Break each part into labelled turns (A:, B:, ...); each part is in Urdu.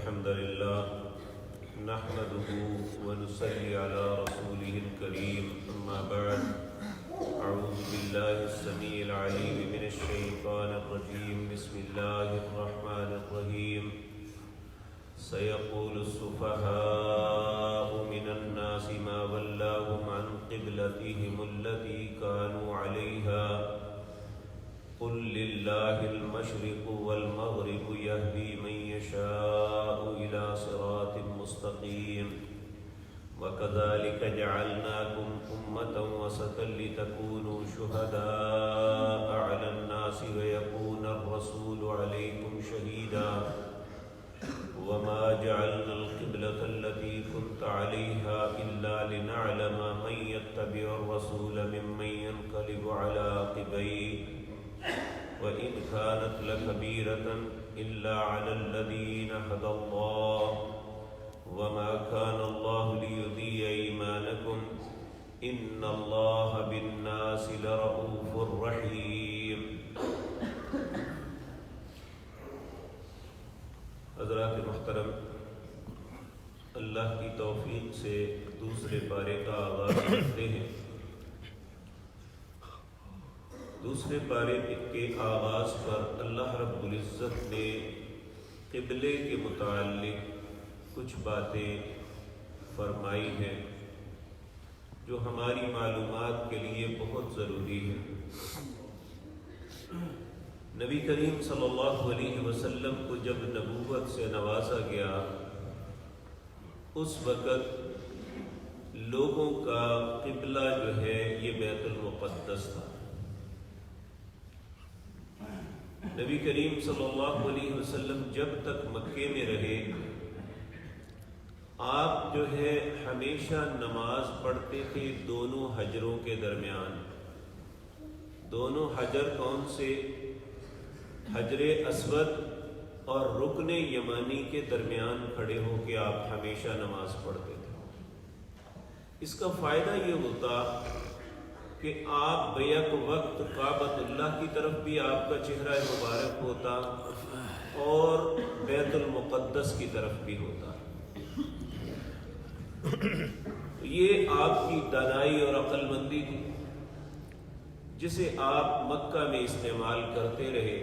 A: الحمد لله نحمده ونصلي على رسوله الكريم أما بعد أعوذ بالله السميع العليم من الشيطان الرجيم بسم الله الرحمن الرحيم سيقول السفهاء من الناس ما ولاهم عن قبلتهم التي كانوا عليها قل لله المشرق والمغرب يهدي من يشاء إلى صراط مستقيم وكذلك جعلناكم أمة وسطا لتكونوا شهداء على الناس ويكون الرسول عليكم شهيدا وما جعلنا القبلة التي كنت عليها إلا لنعلم من يتبع الرسول ممن ينقلب على عقبيه وإن كانت لكبيرة إلا على الذين هدى الله وما كان الله ليضيع إيمانكم إن الله بالناس لرؤوف رحيم. حضرات محترم، اللہ کی توفیق سے دوسرے پارے کا آغاز کرتے ہیں. دوسرے پارے کے آغاز پر اللہ رب العزت نے قبلے کے متعلق کچھ باتیں فرمائی ہیں جو ہماری معلومات کے لیے بہت ضروری ہے. نبی کریم صلی اللہ علیہ وسلم کو جب نبوت سے نوازا گیا اس وقت لوگوں کا قبلہ جو ہے یہ بیت المقدس تھا. نبی کریم صلی اللہ علیہ وسلم جب تک مکے میں رہے آپ جو ہے ہمیشہ نماز پڑھتے تھے دونوں حجروں کے درمیان. دونوں حجر کون سے؟ حجر اسود اور رکن یمانی کے درمیان کھڑے ہو کے آپ ہمیشہ نماز پڑھتے تھے. اس کا فائدہ یہ ہوتا کہ آپ بیک وقت کعبۃ اللہ کی طرف بھی آپ کا چہرہ مبارک ہوتا اور بیت المقدس کی طرف بھی ہوتا. یہ آپ کی دانائی اور عقل مندی تھی جسے آپ مکہ میں استعمال کرتے رہے.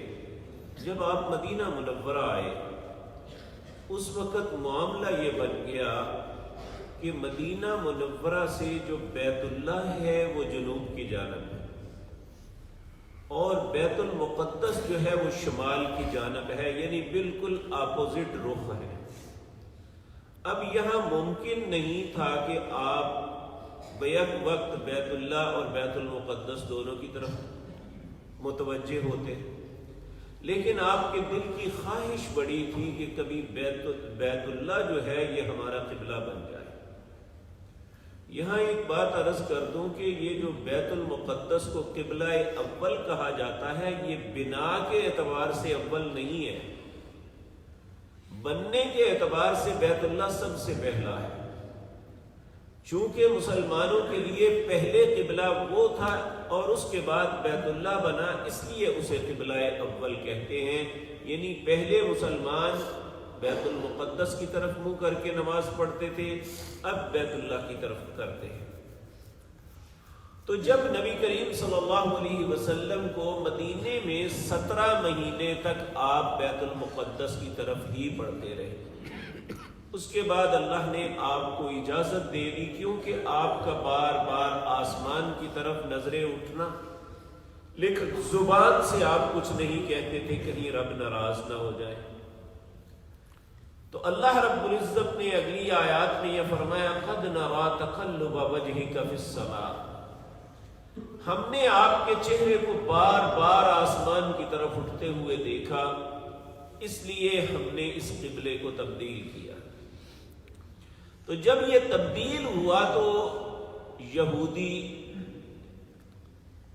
A: جب آپ مدینہ منورہ آئے اس وقت معاملہ یہ بن گیا کہ مدینہ منورہ سے جو بیت اللہ ہے وہ جنوب کی جانب ہے اور بیت المقدس جو ہے وہ شمال کی جانب ہے، یعنی بالکل اپوزٹ رخ ہے. اب یہاں ممکن نہیں تھا کہ آپ بیک وقت بیت اللہ اور بیت المقدس دونوں کی طرف متوجہ ہوتے، لیکن آپ کے دل کی خواہش بڑی تھی کہ کبھی بیت اللہ جو ہے یہ ہمارا قبلہ بن جائے. یہاں ایک بات عرض کر دوں کہ یہ جو بیت المقدس کو قبلہ اول کہا جاتا ہے یہ بنا کے اعتبار سے اول نہیں ہے، بننے کے اعتبار سے بیت اللہ سب سے پہلا ہے. چونکہ مسلمانوں کے لیے پہلے قبلہ وہ تھا اور اس کے بعد بیت اللہ بنا، اس لیے اسے قبلہ اول کہتے ہیں. یعنی پہلے مسلمان بیت المقدس کی طرف منہ کر کے نماز پڑھتے تھے، اب بیت اللہ کی طرف کرتے ہیں. تو جب نبی کریم صلی اللہ علیہ وسلم کو مدینے میں 17 مہینے تک آپ بیت المقدس کی طرف ہی پڑھتے رہے. اس کے بعد اللہ نے آپ کو اجازت دے دی، کیونکہ آپ کا بار بار آسمان کی طرف نظریں اٹھنا، لیکن زبان سے آپ کچھ نہیں کہتے تھے کہیں رب ناراض نہ ہو جائے. تو اللہ رب العزت نے اگلی آیات میں یہ فرمایا قد نرى تقلب وجهك في السماء، ہم نے آپ کے چہرے کو بار بار آسمان کی طرف اٹھتے ہوئے دیکھا، اس لیے ہم نے اس قبلے کو تبدیل کیا. تو جب یہ تبدیل ہوا تو یہودی،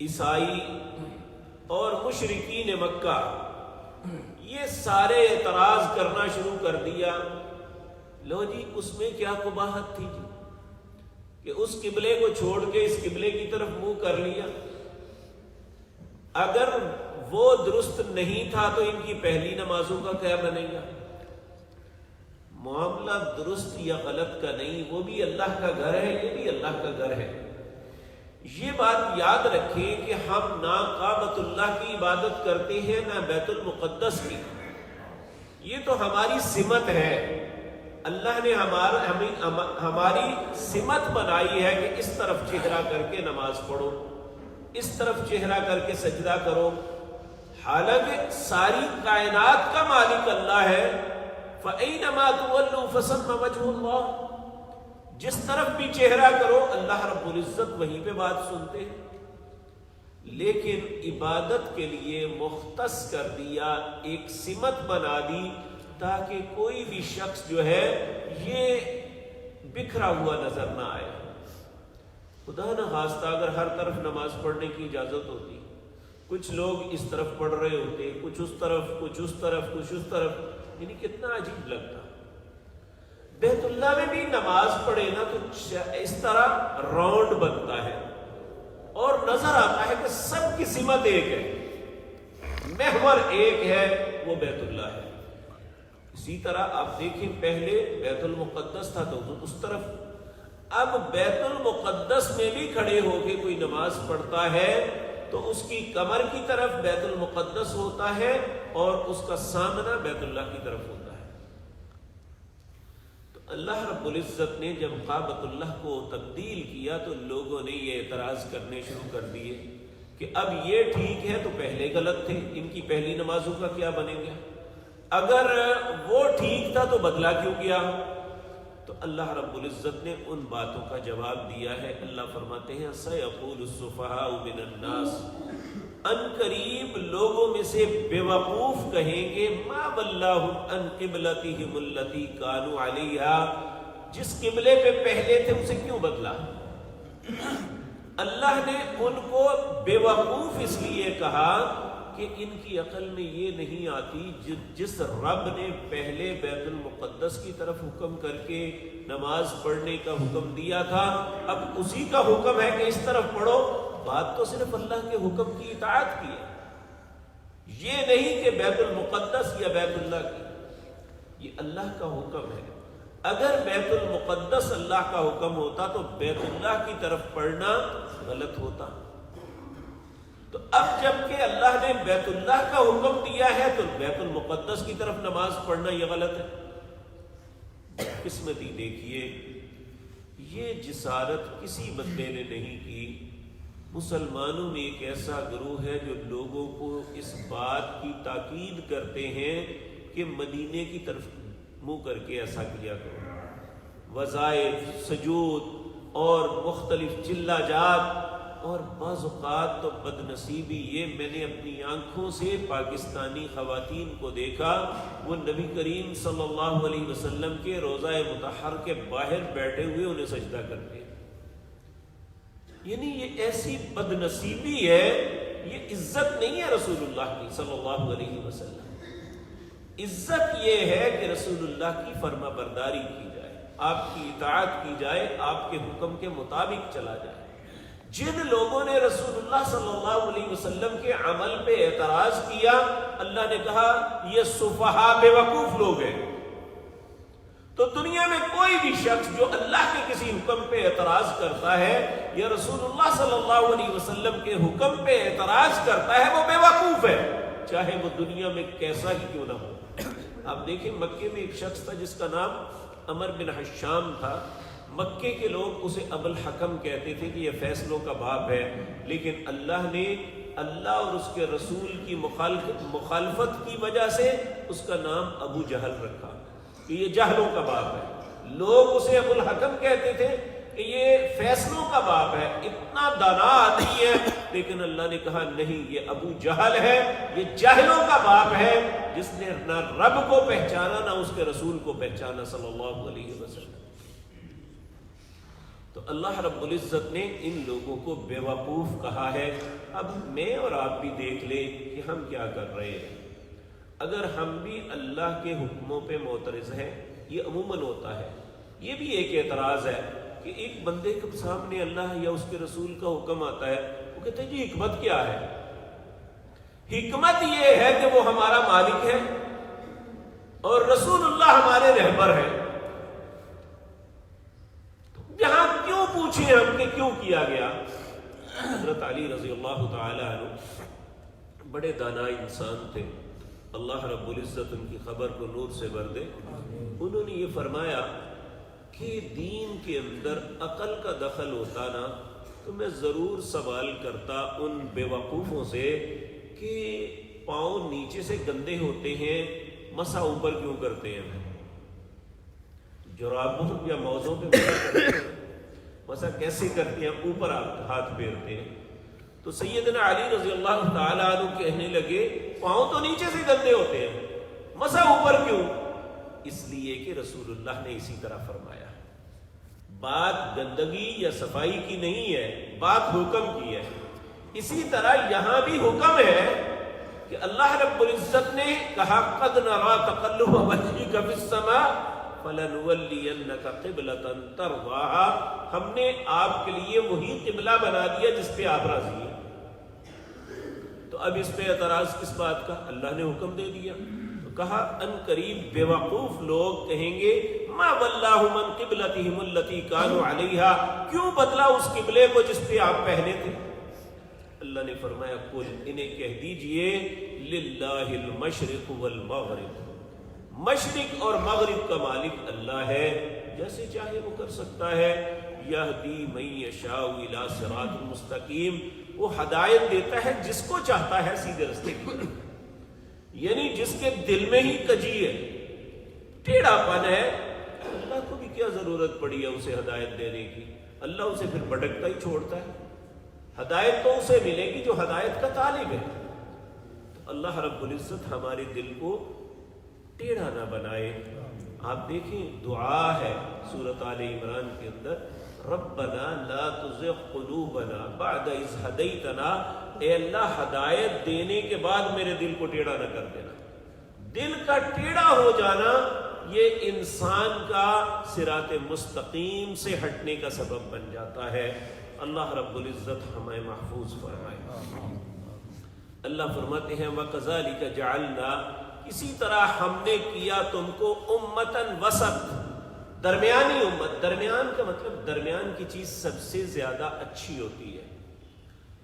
A: عیسائی اور مشرکین مکہ یہ سارے اعتراض کرنا شروع کر دیا. لو جی اس میں کیا قباحت تھی جی کہ اس قبلے کو چھوڑ کے اس قبلے کی طرف منہ کر لیا. اگر وہ درست نہیں تھا تو ان کی پہلی نمازوں کا کیا بنے گا؟ معاملہ درست یا غلط کا نہیں، وہ بھی اللہ کا گھر ہے، یہ بھی اللہ کا گھر ہے۔ یہ بات یاد رکھیں کہ ہم نہ کعبۃ اللہ کی عبادت کرتے ہیں نہ بیت المقدس کی، یہ تو ہماری سمت ہے۔ اللہ نے ہماری سمت بنائی ہے کہ اس طرف چہرہ کر کے نماز پڑھو، اس طرف چہرہ کر کے سجدہ کرو، حالانکہ ساری کائنات کا مالک اللہ ہے۔ فَأَيْنَمَا تُوَلُّوا فَثَمَّ وَجْهُ اللَّهِ، جس طرف بھی چہرہ کرو اللہ رب العزت وہیں پہ بات سنتے ہیں۔ لیکن عبادت کے لیے مختص کر دیا، ایک سمت بنا دی تاکہ کوئی بھی شخص جو ہے یہ بکھرا ہوا نظر نہ آئے۔ خدا نہ خواستہ اگر ہر طرف نماز پڑھنے کی اجازت ہوتی، کچھ لوگ اس طرف پڑھ رہے ہوتے، کچھ اس طرف، کچھ اس طرف، کچھ اس طرف، یعنی کتنا عجیب لگتا۔ بیت اللہ میں بھی نماز پڑھے نا تو اس طرح راؤنڈ بنتا ہے اور نظر آتا ہے کہ سب کی سمت ایک ہے، محور ایک ہے، وہ بیت اللہ ہے۔ اسی طرح آپ دیکھیں پہلے بیت المقدس تھا تو اس طرف، اب بیت المقدس میں بھی کھڑے ہو کے کوئی نماز پڑھتا ہے تو اس کی کمر کی طرف بیت المقدس ہوتا ہے اور اس کا سامنا بیت اللہ کی طرف ہوتا ہے۔ تو اللہ رب العزت نے جب کعبۃ اللہ کو تبدیل کیا تو لوگوں نے یہ اعتراض کرنے شروع کر دیے کہ اب یہ ٹھیک ہے تو پہلے غلط تھے، ان کی پہلی نمازوں کا کیا بنے گا؟ اگر وہ ٹھیک تھا تو بدلا کیوں کیا؟ تو اللہ رب العزت نے ان باتوں کا جواب دیا ہے۔ اللہ فرماتے ہیں سَيَقُولُ السُّفَهَاءُ مِنَ النَّاسِ، ان قریب لوگوں میں سے بے وقوف کہیں گے مَا وَلَّاهُمْ عَنْ قِبْلَتِهِمُ الَّتِي كَانُوا عَلَيْهَا، جس قبلے پہ پہلے تھے اسے کیوں بدلا؟ اللہ نے ان کو بے وقوف اس لیے کہا کہ ان کی عقل میں یہ نہیں آتی جس رب نے پہلے بیت المقدس کی طرف حکم کر کے نماز پڑھنے کا حکم دیا تھا، اب اسی کا حکم ہے کہ اس طرف پڑھو۔ بات تو صرف اللہ کے حکم کی اطاعت کی ہے، یہ نہیں کہ بیت المقدس یا بیت اللہ کی، یہ اللہ کا حکم ہے۔ اگر بیت المقدس اللہ کا حکم ہوتا تو بیت اللہ کی طرف پڑھنا غلط ہوتا۔ تو اب جب کہ اللہ نے بیت اللہ کا حکم دیا ہے تو بیت المقدس کی طرف نماز پڑھنا یہ غلط ہے۔ قسمتی دیکھیے، یہ جسارت کسی بندے نے نہیں کی۔ مسلمانوں میں ایک ایسا گروہ ہے جو لوگوں کو اس بات کی تاکید کرتے ہیں کہ مدینے کی طرف منہ کر کے ایسا کیا کرو، وظائف، سجود اور مختلف چلا جات، اور بعض اوقات تو بد نصیبی یہ میں نے اپنی آنکھوں سے پاکستانی خواتین کو دیکھا، وہ نبی کریم صلی اللہ علیہ وسلم کے روضہ مطہر کے باہر بیٹھے ہوئے انہیں سجدہ کرتے ہیں۔ یعنی یہ ایسی بد نصیبی ہے، یہ عزت نہیں ہے رسول اللہ کی صلی اللہ علیہ وسلم۔ عزت یہ ہے کہ رسول اللہ کی فرما برداری کی جائے، آپ کی اطاعت کی جائے، آپ کے حکم کے مطابق چلا جائے۔ جن لوگوں نے رسول اللہ صلی اللہ علیہ وسلم کے عمل پہ اعتراض کیا، اللہ نے کہا یہ سفہاء بے وقوف لوگ ہیں۔ تو دنیا میں کوئی بھی شخص جو اللہ کے کسی حکم پہ اعتراض کرتا ہے یا رسول اللہ صلی اللہ علیہ وسلم کے حکم پہ اعتراض کرتا ہے، وہ بے وقوف ہے، چاہے وہ دنیا میں کیسا ہی کیوں نہ ہو۔ آپ دیکھیں مکے میں ایک شخص تھا جس کا نام عمر بن حشام تھا۔ مکے کے لوگ اسے ابو الحکم کہتے تھے کہ یہ فیصلوں کا باپ ہے، لیکن اللہ نے اللہ اور اس کے رسول کی مخالفت کی وجہ سے اس کا نام ابو جہل رکھا کہ یہ جہلوں کا باپ ہے۔ لوگ اسے ابو الحکم کہتے تھے کہ یہ فیصلوں کا باپ ہے، اتنا دانا آدمی ہے، لیکن اللہ نے کہا نہیں، یہ ابو جہل ہے، یہ جاہلوں کا باپ ہے، جس نے نہ رب کو پہچانا نہ اس کے رسول کو پہچانا صلی اللہ علیہ وسلم۔ تو اللہ رب العزت نے ان لوگوں کو بے وقوف کہا ہے۔ اب میں اور آپ بھی دیکھ لیں کہ ہم کیا کر رہے ہیں۔ اگر ہم بھی اللہ کے حکموں پہ معترض ہیں، یہ عموماً ہوتا ہے، یہ بھی ایک اعتراض ہے کہ ایک بندے کے سامنے اللہ یا اس کے رسول کا حکم آتا ہے، وہ کہتے ہیں جی حکمت کیا ہے؟ حکمت یہ ہے کہ وہ ہمارا مالک ہے، اور رسول اللہ ہمارے رہبر ہیں، یہاں کیوں پوچھیں ہم کہ کیوں کیا گیا؟ حضرت علی رضی اللہ تعالی عنہ بڑے دانا انسان تھے، اللہ رب العزت ان کی خبر کو نور سے بھر دے۔ انہوں نے یہ فرمایا کہ دین کے اندر عقل کا دخل ہوتا نا تو میں ضرور سوال کرتا ان بے وقوفوں سے کہ پاؤں نیچے سے گندے ہوتے ہیں، مسا اوپر کیوں کرتے ہیں؟ جرابوں یا موزوں پہ مسا کیسے کرتے ہیں؟ اوپر آپ ہاتھ پھیرتے ہیں۔ تو سیدنا علی رضی اللہ تعالیٰ عنہ کہنے لگے پاؤں تو نیچے سے گندے ہوتے ہیں، مسا اوپر کیوں؟ اس لیے کہ رسول اللہ نے اسی طرح فرمایا۔ بات گندگی یا صفائی کی نہیں ہے، بات حکم کی ہے۔ اسی طرح یہاں بھی حکم ہے کہ اللہ رب العزت نے کہا قد نرى تقلب وجهك في السماء فلنولينك قبلة ترضاها، ہم نے آپ کے لیے وہی قبلہ بنا دیا جس پہ آپ راضی ہیں۔ تو اب اس پہ اعتراض کس بات کا؟ اللہ نے حکم دے دیا۔ تو کہا ان قریب بے وقوف لوگ کہیں گے ما واللہ من قبلتہم التی کانوا علیہا، کیوں بدلا اس قبلے کو جس پہ آپ پہنے تھے؟ اللہ نے فرمایا قل، انہیں کہہ دیجئے للہ المشرق والمغرب، مشرق اور مغرب کا مالک اللہ ہے، جیسے چاہے وہ کر سکتا ہے۔ یہدی من یشاء الی صراط مستقیم، وہ ہدایت دیتا ہے جس کو چاہتا ہے سیدھے راستے کی، یعنی جس کے دل میں ہی کجی ہے، ٹیڑھا پن ہے، اللہ کو بھی کیا ضرورت پڑی ہے اسے ہدایت دینے کی؟ اللہ اسے پھر بھٹکتا ہی چھوڑتا ہے۔ ہدایت تو اسے ملے گی جو ہدایت کا طالب ہے۔ تو اللہ رب العزت ہمارے دل کو ٹیڑھا نہ بنائے۔ آپ دیکھیں دعا ہے سورۃ آل عمران کے اندر، ربنا لا تزغ قلوبنا بعد اذ ہدیتنا، اے اللہ ہدایت دینے کے بعد میرے دل کو ٹیڑھا نہ کر دینا۔ دل کا ٹیڑھا ہو جانا یہ انسان کا صراط مستقیم سے ہٹنے کا سبب بن جاتا ہے۔ اللہ رب العزت ہمیں محفوظ فرمائے۔ اللہ فرماتے ہیں وَكَذَلِكَ جَعَلْنَا، اسی طرح ہم نے کیا تم کو امتاً وسط، درمیانی امت۔ درمیان کا مطلب درمیان کی چیز سب سے زیادہ اچھی ہوتی ہے۔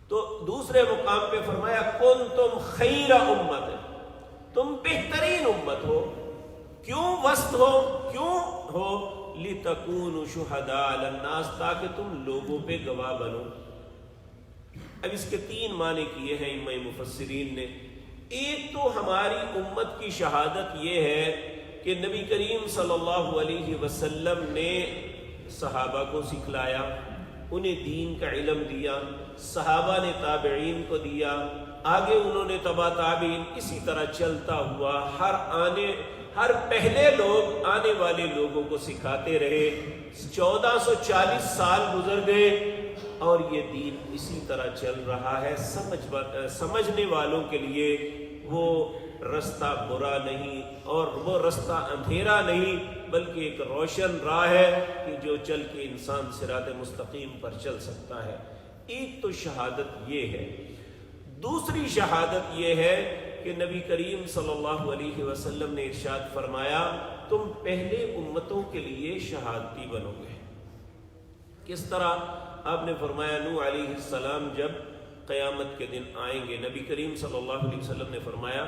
A: تو دوسرے مقام پہ فرمایا کنتم خیر امت، تم بہترین امت ہو۔ کیوں وسط ہو؟ کیوں ہو؟ لِتَكُونُوا شُهَدَاءَ عَلَى النَّاسِ، تاکہ تم لوگوں پہ گواہ بنو۔ اب اس کے تین معنی کیے ہیں ائمہ مفسرین نے۔ ایک تو ہماری امت کی شہادت یہ ہے کہ نبی کریم صلی اللہ علیہ وسلم نے صحابہ کو سکھلایا، انہیں دین کا علم دیا، صحابہ نے تابعین کو دیا، آگے انہوں نے تبع تابعین، اسی طرح چلتا ہوا ہر پہلے لوگ آنے والے لوگوں کو سکھاتے رہے۔ 1440 سال گزر گئے اور یہ دین اسی طرح چل رہا ہے۔ سمجھنے والوں کے لیے وہ رستہ برا نہیں اور وہ رستہ اندھیرا نہیں، بلکہ ایک روشن راہ ہے کہ جو چل کے انسان صراط مستقیم پر چل سکتا ہے۔ ایک تو شہادت یہ ہے۔ دوسری شہادت یہ ہے کہ نبی کریم صلی اللہ علیہ وسلم نے ارشاد فرمایا تم پہلے امتوں کے لیے شہادتی بنو گے۔ کس طرح؟ آپ نے فرمایا نوح علیہ السلام جب قیامت کے دن آئیں گے، نبی کریم صلی اللہ علیہ وسلم نے فرمایا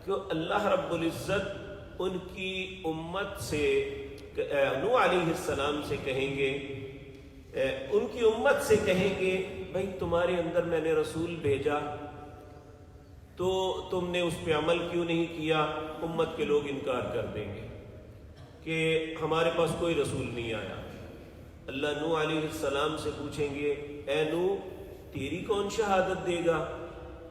A: کہ اللہ رب العزت ان کی امت سے نوح علیہ السلام سے کہیں گے، ان کی امت سے کہیں گے بھائی تمہارے اندر میں نے رسول بھیجا تو تم نے اس پہ عمل کیوں نہیں کیا؟ امت کے لوگ انکار کر دیں گے کہ ہمارے پاس کوئی رسول نہیں آیا۔ اللہ نوح علیہ السلام سے پوچھیں گے اے نوح تیری کون شہادت دے گا؟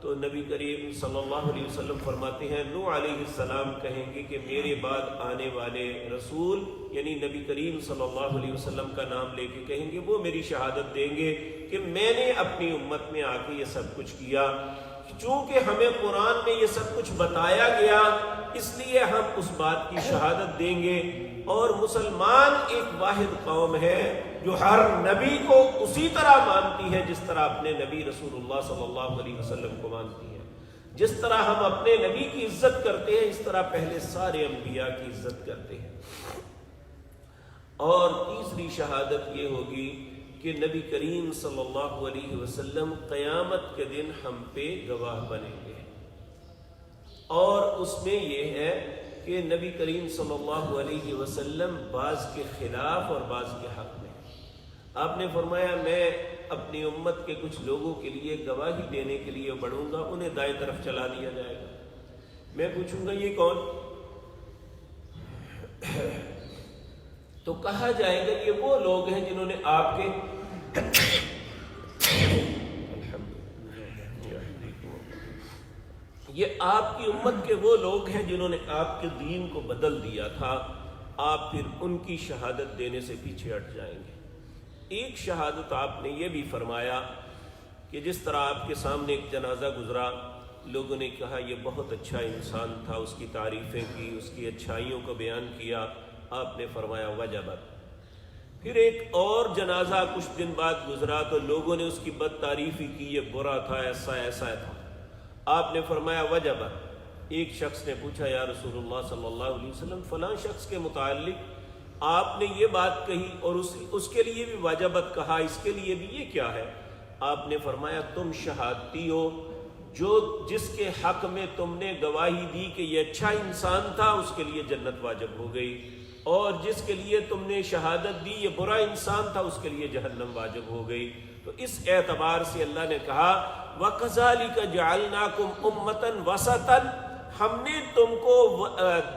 A: تو نبی کریم صلی اللہ علیہ وسلم فرماتے ہیں نوح علیہ السلام کہیں گے کہ میرے بعد آنے والے رسول یعنی نبی کریم صلی اللہ علیہ وسلم کا نام لے کے کہیں گے، وہ میری شہادت دیں گے کہ میں نے اپنی امت میں آ کے یہ سب کچھ کیا۔ چونکہ ہمیں قرآن میں یہ سب کچھ بتایا گیا اس لیے ہم اس بات کی شہادت دیں گے۔ اور مسلمان ایک واحد قوم ہے جو ہر نبی کو اسی طرح مانتی ہے جس طرح اپنے نبی رسول اللہ صلی اللہ علیہ وسلم کو مانتی ہے۔ جس طرح ہم اپنے نبی کی عزت کرتے ہیں اس طرح پہلے سارے انبیاء کی عزت کرتے ہیں۔ اور تیسری شہادت یہ ہوگی کہ نبی کریم صلی اللہ علیہ وسلم قیامت کے دن ہم پہ گواہ بنیں گے، اور اس میں یہ ہے کہ نبی کریم صلی اللہ علیہ وسلم بعض کے خلاف اور بعض کے حق میں۔ آپ نے فرمایا میں اپنی امت کے کچھ لوگوں کے لیے گواہی دینے کے لیے بڑھوں گا، انہیں دائیں طرف چلا دیا جائے گا۔ میں پوچھوں گا یہ کون؟ تو کہا جائے گا یہ وہ لوگ ہیں جنہوں نے آپ کے یہ آپ کی امت کے وہ لوگ ہیں جنہوں نے آپ کے دین کو بدل دیا تھا، آپ پھر ان کی شہادت دینے سے پیچھے ہٹ جائیں گے۔ ایک شہادت آپ نے یہ بھی فرمایا کہ جس طرح آپ کے سامنے ایک جنازہ گزرا، لوگوں نے کہا یہ بہت اچھا انسان تھا، اس کی تعریفیں کی، اس کی اچھائیوں کو بیان کیا، آپ نے فرمایا وجبت۔ پھر ایک اور جنازہ کچھ دن بعد گزرا تو لوگوں نے اس کی بد تعریفی کی، یہ برا تھا، ایسا ایسا تھا، آپ نے فرمایا وجبت۔ ایک شخص نے پوچھا یا رسول اللہ صلی اللہ علیہ وسلم فلاں شخص کے متعلق آپ نے یہ بات کہی اور اس کے لیے بھی وجبت کہا، اس کے لیے بھی یہ کیا ہے؟ آپ نے فرمایا تم شہادتی ہو، جس کے حق میں تم نے گواہی دی کہ یہ اچھا انسان تھا اس کے لیے جنت واجب ہو گئی، اور جس کے لیے تم نے شہادت دی یہ برا انسان تھا اس کے لیے جہنم واجب ہو گئی۔ تو اس اعتبار سے اللہ نے کہا وَكَذَلِكَ جَعَلْنَاكُمْ أُمَّةً وَسَطًا، ہم نے تم کو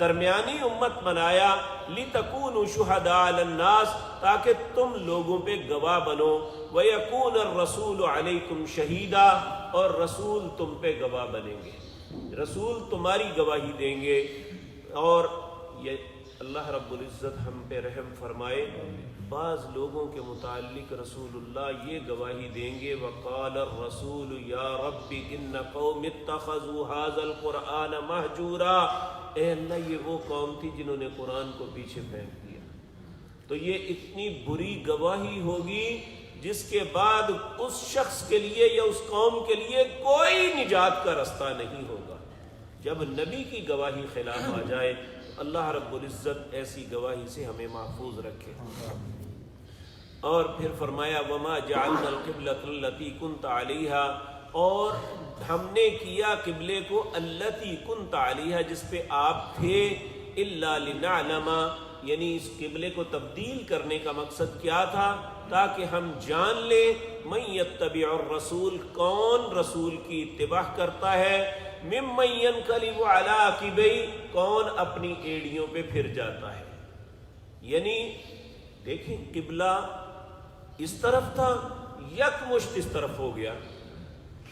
A: درمیانی امت بنایا، لِتَكُونُوا شُهَدَاءَ عَلَى النَّاسِ، تاکہ تم لوگوں پہ گواہ بنو، وَيَكُونَ الرَّسُولُ عَلَيْكُمْ شَهِيدًا، اور رسول تم پہ گواہ بنیں گے، رسول تمہاری گواہی دیں گے۔ اور یہ اللہ رب العزت ہم پہ رحم فرمائے، بعض لوگوں کے متعلق رسول اللہ یہ گواہی دیں گے وقال الرسول یا رب ان قوم اتخذوا هذا القرآن مہجورا، اے اللہ یہ وہ قوم تھی جنہوں نے قرآن کو پیچھے پھینک دیا۔ تو یہ اتنی بری گواہی ہوگی جس کے بعد اس شخص کے لیے یا اس قوم کے لیے کوئی نجات کا رستہ نہیں ہوگا۔ جب نبی کی گواہی خلاف آ جائے اللہ رب العزت ایسی گواہی سے ہمیں محفوظ رکھے۔ اور پھر فرمایا وما جعلنا القبلۃ التي كنت عليها، اور ہم نے کیا قبلے کو التي كنت عليها جس پہ آپ تھے، الا لنعلم، یعنی اس قبلے کو تبدیل کرنے کا مقصد کیا تھا؟ تاکہ ہم جان لیں من يتبع الرسول، کون رسول کی اتباع کرتا ہے، ممن ينقلب على عقبیہ، کون اپنی ایڑیوں پہ پھر جاتا ہے۔ یعنی دیکھیں قبلہ اس طرف تھا، یکمشت اس طرف ہو گیا،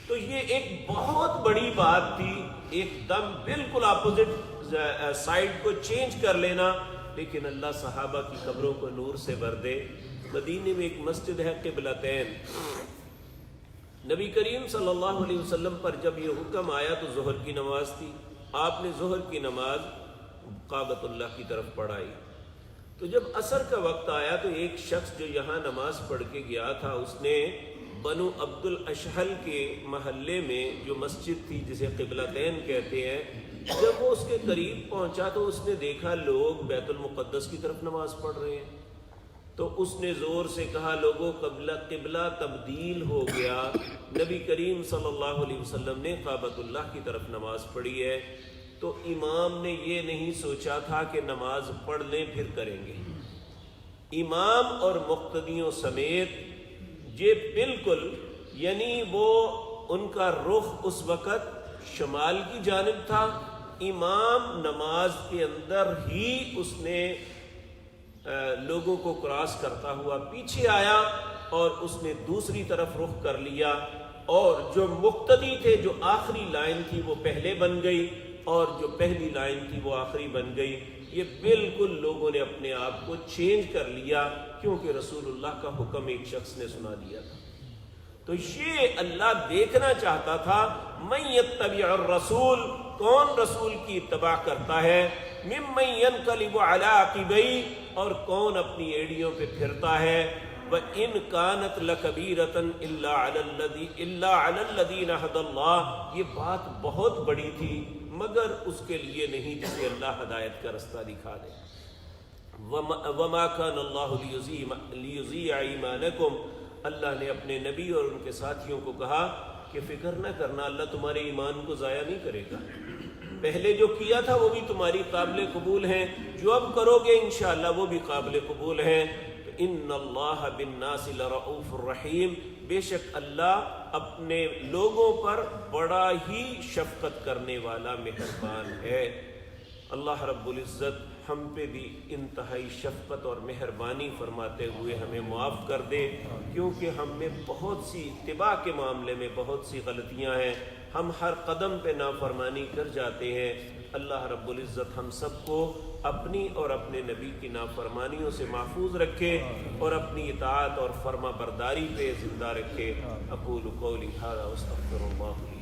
A: تو یہ ایک بہت بڑی بات تھی، ایک دم بالکل اپوزٹ سائیڈ کو چینج کر لینا۔ لیکن اللہ صحابہ کی قبروں کو نور سے بھر دے۔ مدینے میں ایک مسجد ہے قبلتین، نبی کریم صلی اللہ علیہ وسلم پر جب یہ حکم آیا تو ظہر کی نماز تھی، آپ نے ظہر کی نماز کعبۃ اللہ کی طرف پڑھائی۔ تو جب عصر کا وقت آیا تو ایک شخص جو یہاں نماز پڑھ کے گیا تھا، اس نے بنو عبد الاشہل کے محلے میں جو مسجد تھی جسے قبلتین کہتے ہیں، جب وہ اس کے قریب پہنچا تو اس نے دیکھا لوگ بیت المقدس کی طرف نماز پڑھ رہے ہیں، تو اس نے زور سے کہا لوگوں قبلہ تبدیل ہو گیا، نبی کریم صلی اللہ علیہ وسلم نے کعبۃ اللہ کی طرف نماز پڑھی ہے۔ تو امام نے یہ نہیں سوچا تھا کہ نماز پڑھ لیں پھر کریں گے، امام اور مقتدیوں سمیت یہ بالکل، یعنی وہ ان کا رخ اس وقت شمال کی جانب تھا، امام نماز کے اندر ہی اس نے لوگوں کو کراس کرتا ہوا پیچھے آیا اور اس نے دوسری طرف رخ کر لیا، اور جو مقتدی تھے جو آخری لائن تھی وہ پہلے بن گئی اور جو پہلی لائن تھی وہ آخری بن گئی۔ یہ بالکل لوگوں نے اپنے آپ کو چینج کر لیا کیونکہ رسول اللہ کا حکم ایک شخص نے سنا دیا تھا۔ تو یہ اللہ دیکھنا چاہتا تھا من یتبع الرسول، کون رسول کی اتباع کرتا ہے، ممن ینقلب علی عقبیہ، اور کون اپنی ایڑیوں پہ پھرتا ہے، وَإِنْ كَانَتْ لَكَبِيرَةً إِلَّا عَلَى الَّذِينَ هَدَى اللَّهُ، یہ بات بہت بڑی تھی مگر اس کے لیے نہیں جسے اللہ ہدایت کا رستہ دکھا دے۔ وَمَا كَانَ اللَّهُ لِيُضِيعَ إِيمَانَكُمْ، اللہ نے اپنے نبی اور ان کے ساتھیوں کو کہا کہ فکر نہ کرنا، اللہ تمہارے ایمان کو ضائع نہیں کرے گا، پہلے جو کیا تھا وہ بھی تمہاری قابل قبول ہیں، جو اب کرو گے انشاءاللہ وہ بھی قابل قبول ہیں۔ ان اللہ بالناس لرؤوف الرحیم، بے شک اللہ اپنے لوگوں پر بڑا ہی شفقت کرنے والا مہربان ہے۔ اللہ رب العزت ہم پہ بھی انتہائی شفقت اور مہربانی فرماتے ہوئے ہمیں معاف کر دے، کیونکہ ہم میں بہت سی اتباع کے معاملے میں بہت سی غلطیاں ہیں، ہم ہر قدم پہ نافرمانی کر جاتے ہیں۔ اللہ رب العزت ہم سب کو اپنی اور اپنے نبی کی نافرمانیوں سے محفوظ رکھے اور اپنی اطاعت اور فرما برداری پہ زندہ رکھے۔ اقول قولی ھذا واستغفر اللہ لی